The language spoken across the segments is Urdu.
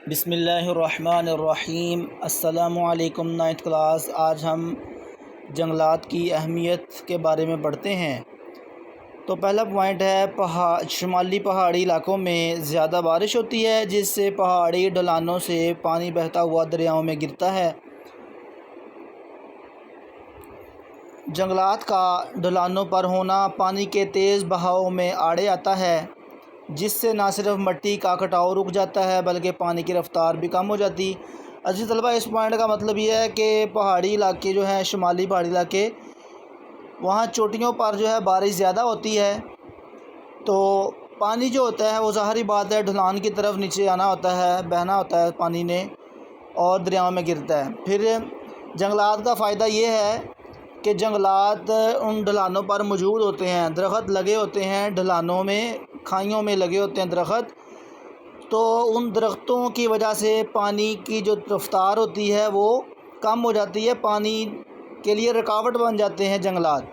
بسم اللہ الرحمن الرحیم۔ السلام علیکم، 9th کلاس۔ آج ہم جنگلات کی اہمیت کے بارے میں پڑھتے ہیں۔ تو پہلا پوائنٹ ہے شمالی پہاڑی علاقوں میں زیادہ بارش ہوتی ہے، جس سے پہاڑی ڈھلانوں سے پانی بہتا ہوا دریاؤں میں گرتا ہے۔ جنگلات کا ڈھلانوں پر ہونا پانی کے تیز بہاؤ میں آڑے آتا ہے، جس سے نہ صرف مٹی کا کٹاؤ رک جاتا ہے بلکہ پانی کی رفتار بھی کم ہو جاتی۔ عزیز طلبہ، اس پوائنٹ کا مطلب یہ ہے کہ پہاڑی علاقے جو ہیں، شمالی پہاڑی علاقے، وہاں چوٹیوں پر جو ہے بارش زیادہ ہوتی ہے، تو پانی جو ہوتا ہے وہ ظاہری بات ہے ڈھلان کی طرف نیچے آنا ہوتا ہے، بہنا ہوتا ہے پانی نے، اور دریاؤں میں گرتا ہے۔ پھر جنگلات کا فائدہ یہ ہے کہ جنگلات ان ڈھلانوں پر موجود ہوتے ہیں، درخت لگے ہوتے ہیں ڈھلانوں میں، کھائیوں میں لگے ہوتے ہیں درخت، تو ان درختوں کی وجہ سے پانی کی جو رفتار ہوتی ہے وہ کم ہو جاتی ہے، پانی کے لیے رکاوٹ بن جاتے ہیں جنگلات،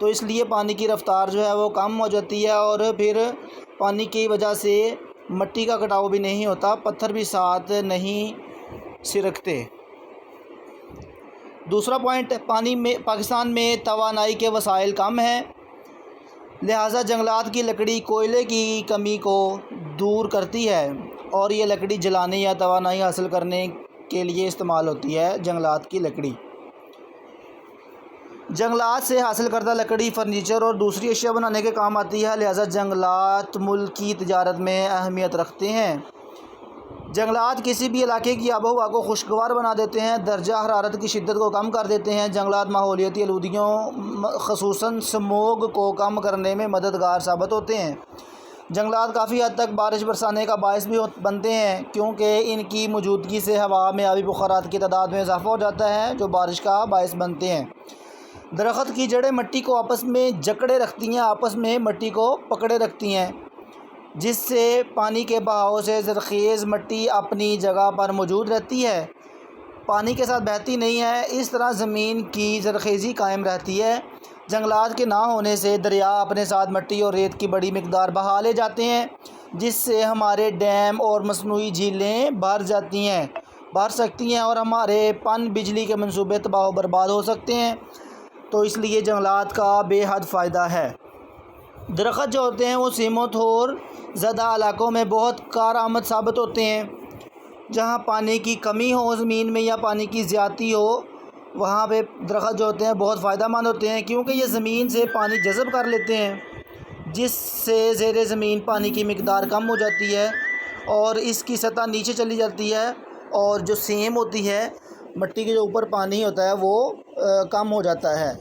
تو اس لیے پانی کی رفتار جو ہے وہ کم ہو جاتی ہے، اور پھر پانی کی وجہ سے مٹی کا کٹاؤ بھی نہیں ہوتا، پتھر بھی ساتھ نہیں سرکتے۔ دوسرا پوائنٹ، پاکستان میں توانائی کے وسائل کم ہیں، لہٰذا جنگلات کی لکڑی کوئلے کی کمی کو دور کرتی ہے، اور یہ لکڑی جلانے یا توانائی حاصل کرنے کے لیے استعمال ہوتی ہے۔ جنگلات کی لکڑی، جنگلات سے حاصل کردہ لکڑی فرنیچر اور دوسری اشیاء بنانے کے کام آتی ہے، لہٰذا جنگلات ملک کی تجارت میں اہمیت رکھتے ہیں۔ جنگلات کسی بھی علاقے کی آب و ہوا کو خوشگوار بنا دیتے ہیں، درجہ حرارت کی شدت کو کم کر دیتے ہیں۔ جنگلات ماحولیاتی آلودگیوں خصوصاً سموگ کو کم کرنے میں مددگار ثابت ہوتے ہیں۔ جنگلات کافی حد تک بارش برسانے کا باعث بھی بنتے ہیں، کیونکہ ان کی موجودگی سے ہوا میں آبی بخارات کی تعداد میں اضافہ ہو جاتا ہے، جو بارش کا باعث بنتے ہیں۔ درخت کی جڑیں مٹی کو آپس میں جکڑے رکھتی ہیں، آپس میں مٹی کو پکڑے رکھتی ہیں، جس سے پانی کے بہاؤ سے زرخیز مٹی اپنی جگہ پر موجود رہتی ہے، پانی کے ساتھ بہتی نہیں ہے، اس طرح زمین کی زرخیزی قائم رہتی ہے۔ جنگلات کے نہ ہونے سے دریا اپنے ساتھ مٹی اور ریت کی بڑی مقدار بہا لے جاتے ہیں، جس سے ہمارے ڈیم اور مصنوعی جھیلیں بھر سکتی ہیں اور ہمارے پن بجلی کے منصوبے تباہ و برباد ہو سکتے ہیں، تو اس لیے جنگلات کا بے حد فائدہ ہے۔ درخت جو ہوتے ہیں وہ سیمت اور زدہ علاقوں میں بہت کارآمد ثابت ہوتے ہیں۔ جہاں پانی کی کمی ہو زمین میں یا پانی کی زیادتی ہو، وہاں پہ درخت جو ہوتے ہیں بہت فائدہ مند ہوتے ہیں، کیونکہ یہ زمین سے پانی جذب کر لیتے ہیں، جس سے زیر زمین پانی کی مقدار کم ہو جاتی ہے اور اس کی سطح نیچے چلی جاتی ہے، اور جو سیم ہوتی ہے مٹی کے جو اوپر پانی ہوتا ہے وہ کم ہو جاتا ہے۔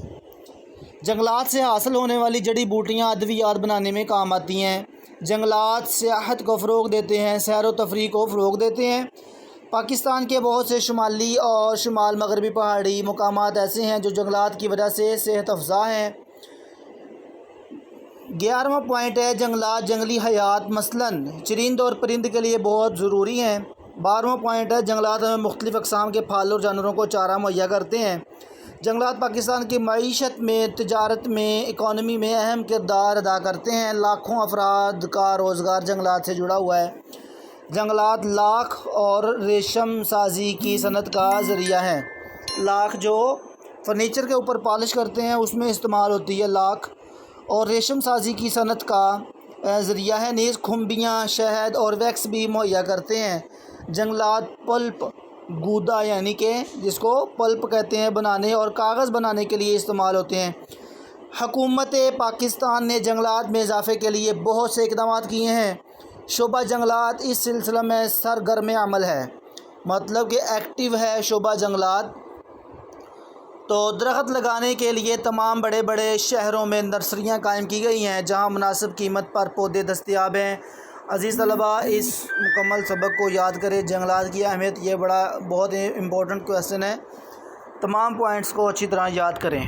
جنگلات سے حاصل ہونے والی جڑی بوٹیاں ادویات بنانے میں کام آتی ہیں۔ جنگلات سیاحت کو فروغ دیتے ہیں، سیر و تفریح کو فروغ دیتے ہیں۔ پاکستان کے بہت سے شمالی اور شمال مغربی پہاڑی مقامات ایسے ہیں جو جنگلات کی وجہ سے صحت افزا ہیں۔ 11واں پوائنٹ ہے، جنگلات جنگلی حیات مثلاً چرند اور پرند کے لیے بہت ضروری ہیں۔ 12واں پوائنٹ ہے، جنگلات ہمیں مختلف اقسام کے پھل اور جانوروں کو چارہ مہیا کرتے ہیں۔ جنگلات پاکستان کی معیشت میں، تجارت میں، اکانومی میں اہم کردار ادا کرتے ہیں، لاکھوں افراد کا روزگار جنگلات سے جڑا ہوا ہے۔ جنگلات لاکھ اور ریشم سازی کی صنعت کا ذریعہ ہیں۔ لاکھ جو فرنیچر کے اوپر پالش کرتے ہیں اس میں استعمال ہوتی ہے لاکھ، اور ریشم سازی کی صنعت کا ذریعہ ہے، نیز کھمبیاں، شہد اور ویکس بھی مہیا کرتے ہیں۔ جنگلات پلپ گودا یعنی کہ جس کو پلپ کہتے ہیں بنانے اور کاغذ بنانے کے لیے استعمال ہوتے ہیں۔ حکومت پاکستان نے جنگلات میں اضافے کے لیے بہت سے اقدامات کیے ہیں۔ شعبہ جنگلات اس سلسلے میں سرگرم عمل ہے، مطلب کہ ایکٹیو ہے شعبہ جنگلات۔ تو درخت لگانے کے لیے تمام بڑے بڑے شہروں میں نرسریاں قائم کی گئی ہیں، جہاں مناسب قیمت پر پودے دستیاب ہیں۔ عزیز طلباء، اس مکمل سبق کو یاد کریں، جنگلات کی اہمیت، یہ بہت امپورٹنٹ کویسچن ہے، تمام پوائنٹس کو اچھی طرح یاد کریں۔